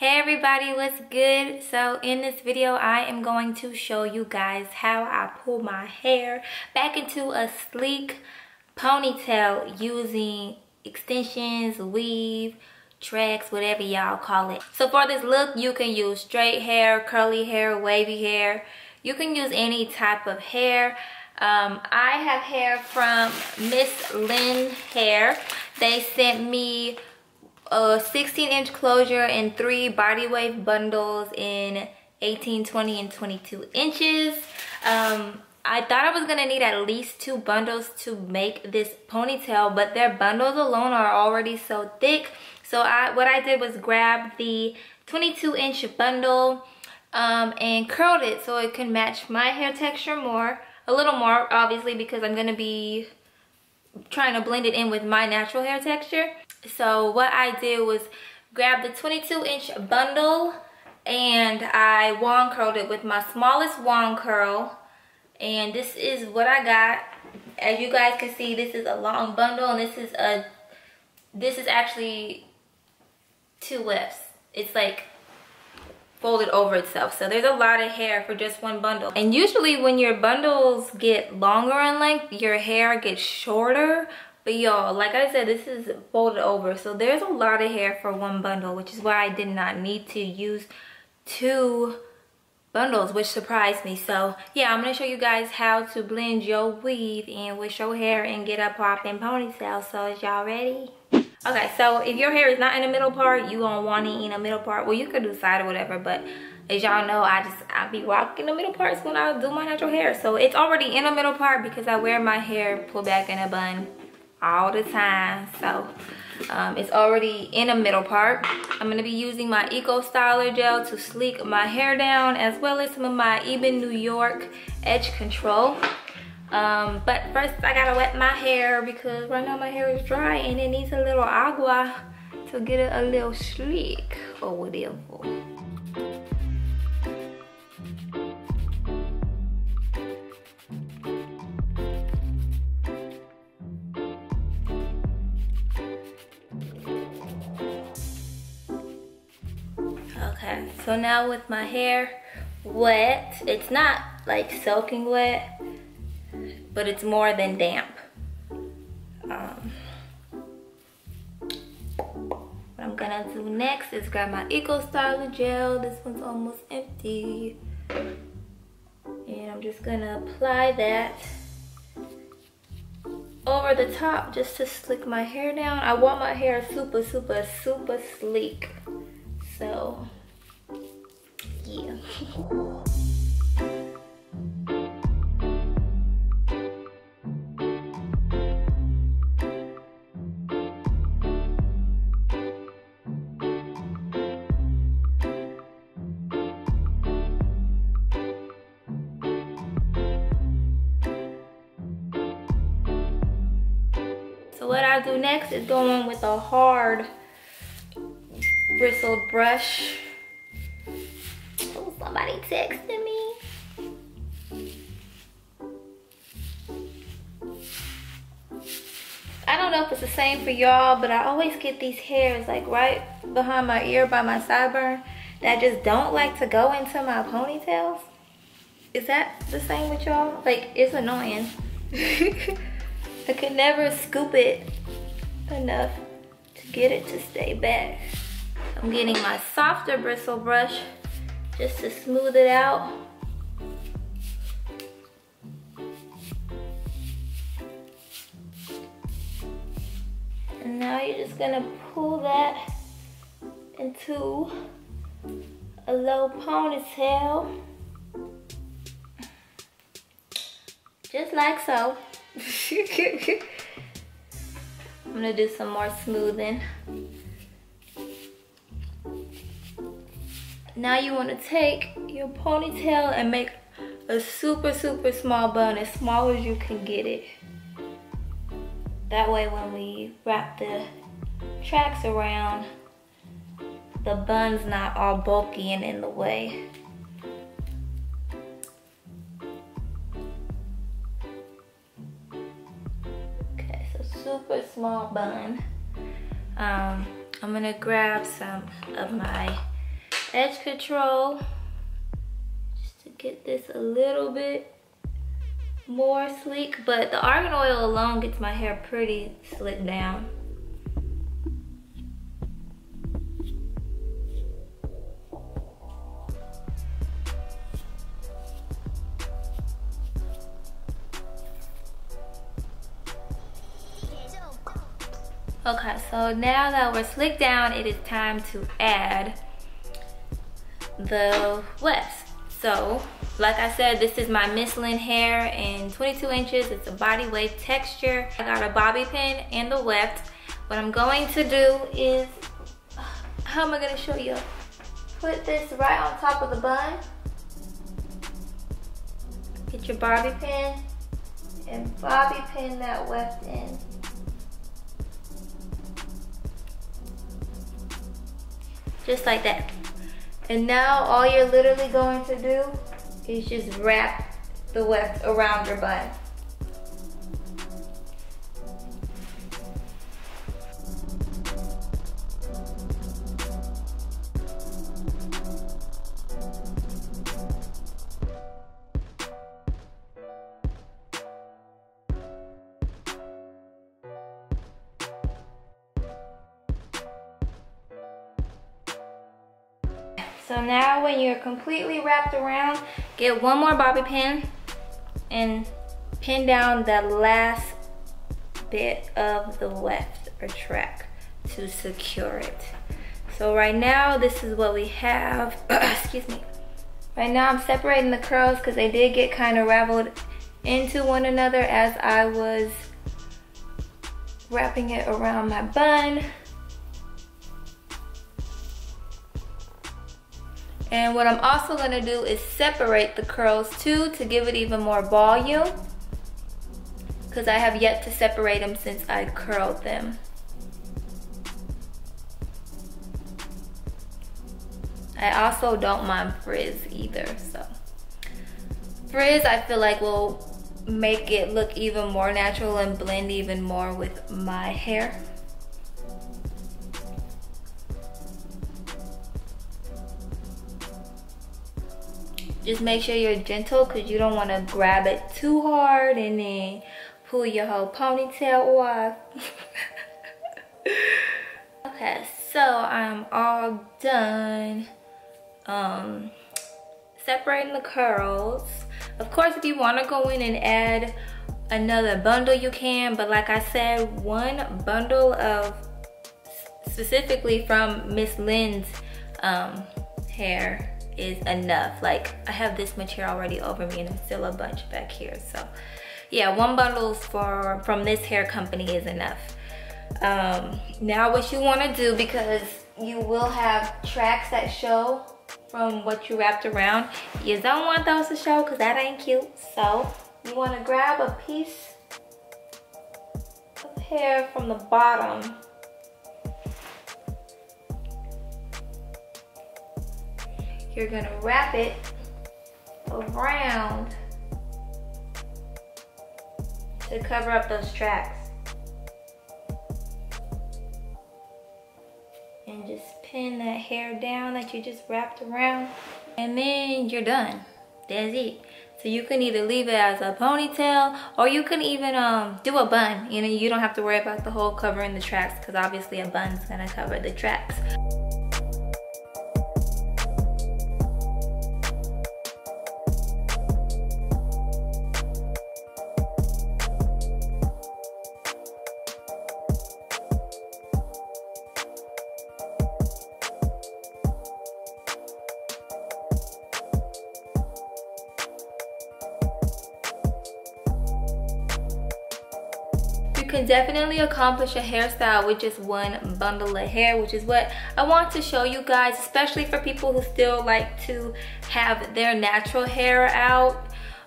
Hey everybody, what's good? So in this video I am going to show you guys how I pull my hair back into a sleek ponytail using extensions, weave, tracks, whatever y'all call it. So for this look you can use straight hair, curly hair, wavy hair. You can use any type of hair. I have hair from Mslynn Hair. They sent me a 16-inch closure and 3 body wave bundles in 18, 20, and 22 inches. I thought I was gonna need at least 2 bundles to make this ponytail, but their bundles alone are already so thick. So what I did was grab the 22-inch bundle and curled it so it can match my hair texture more, a little more obviously, because I'm gonna be trying to blend it in with my natural hair texture. So what I did was grab the 22-inch bundle and I wand curled it with my smallest wand curl, and this is what I got. As you guys can see, this is a long bundle, and this is actually 2 Fs. It's like folded over itself, so there's a lot of hair for just one bundle. And usually when your bundles get longer in length, your hair gets shorter. But y'all, like I said, this is folded over, so there's a lot of hair for one bundle, which is why I did not need to use 2 bundles, which surprised me. So yeah, I'm gonna show you guys how to blend your weave in with your hair and get a poppin' ponytail. So is y'all ready? Okay, so if your hair is not in the middle part, you gonna want it in the middle part. Well, you could do side or whatever, but as y'all know, I be rocking the middle parts when I do my natural hair. So it's already in the middle part because I wear my hair pulled back in a bun all the time. So it's already in the middle part. I'm gonna be using my Eco Styler gel to sleek my hair down, as well as some of my Eben New York edge control. But first I gotta wet my hair because right now my hair is dry and it needs a little agua to get it a little sleek or whatever. Okay, so now with my hair wet, it's not like soaking wet, but it's more than damp. What I'm gonna do next is grab my Eco Styler gel. This one's almost empty. And I'm just gonna apply that over the top just to slick my hair down. I want my hair super, super, super sleek. So, yeah. So what I'll do next is go in with a hard bristled brush. Oh, somebody texted me. I don't know if it's the same for y'all, but I always get these hairs like right behind my ear by my sideburn that just don't like to go into my ponytails. Is that the same with y'all? Like, it's annoying. I could never scoop it enough to get it to stay back. I'm getting my softer bristle brush just to smooth it out. And now you're just gonna pull that into a low ponytail. Just like so. I'm gonna do some more smoothing. Now you want to take your ponytail and make a super, super small bun, as small as you can get it. That way when we wrap the tracks around, the bun's not all bulky and in the way. Okay, so super small bun. I'm gonna grab some of my edge control just to get this a little bit more sleek, but the argan oil alone gets my hair pretty slicked down. Okay, so now that we're slicked down, it is time to add the wefts. So, like I said, this is my Mslynn Hair in 22 inches. It's a body wave texture. I got a bobby pin and the weft. What I'm going to do is, how am I gonna show you? Put this right on top of the bun. Get your bobby pin and bobby pin that weft in. Just like that. And now all you're literally going to do is just wrap the weft around your bun. So now when you're completely wrapped around, get one more bobby pin and pin down the last bit of the weft or track to secure it. So right now, this is what we have. Excuse me. Right now I'm separating the curls because they did get kind of raveled into one another as I was wrapping it around my bun. And what I'm also gonna do is separate the curls too to give it even more volume, because I have yet to separate them since I curled them. I also don't mind frizz either, so. Frizz I feel like will make it look even more natural and blend even more with my hair. Just make sure you're gentle because you don't want to grab it too hard and then pull your whole ponytail off. Okay, so I'm all done separating the curls. Of course, if you want to go in and add another bundle, you can, but like I said, one bundle of specifically from Mslynn's hair is enough. Like, I have this much hair already over me and there's still a bunch back here, so yeah, one bundle from this hair company is enough. Now what you want to do, because you will have tracks that show from what you wrapped around, you don't want those to show because that ain't cute. So you want to grab a piece of hair from the bottom. You're gonna wrap it around to cover up those tracks. And just pin that hair down that you just wrapped around. And then you're done. That's it. So you can either leave it as a ponytail or you can even do a bun. You know, you don't have to worry about the whole covering the tracks because obviously a bun's gonna cover the tracks. You can definitely accomplish a hairstyle with just one bundle of hair, which is what I want to show you guys, especially for people who still like to have their natural hair out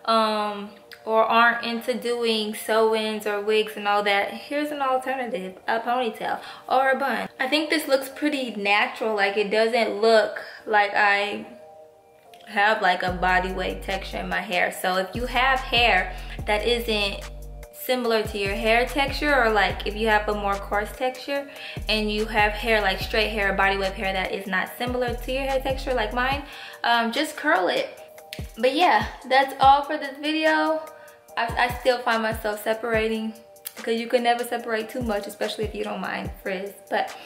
or aren't into doing sew-ins or wigs and all that. Here's an alternative, a ponytail or a bun. I think this looks pretty natural. Like, it doesn't look like I have like a body wave texture in my hair. So if you have hair that isn't similar to your hair texture, or like if you have a more coarse texture and you have hair like straight hair, body wave hair that is not similar to your hair texture like mine, just curl it. But yeah, that's all for this video. I still find myself separating, because you can never separate too much, especially if you don't mind frizz. But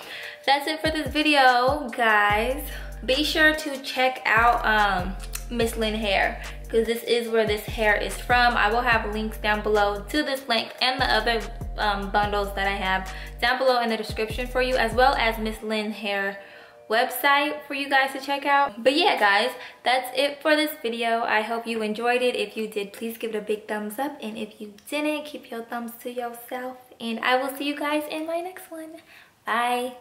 that's it for this video, guys. Be sure to check out Mslynn Hair, because this is where this hair is from. I will have links down below to this link and the other bundles that I have down below in the description for you, as well as MslynnHair website for you guys to check out. But yeah, guys, that's it for this video. I hope you enjoyed it. If you did, please give it a big thumbs up, and if you didn't, keep your thumbs to yourself, and I will see you guys in my next one. Bye.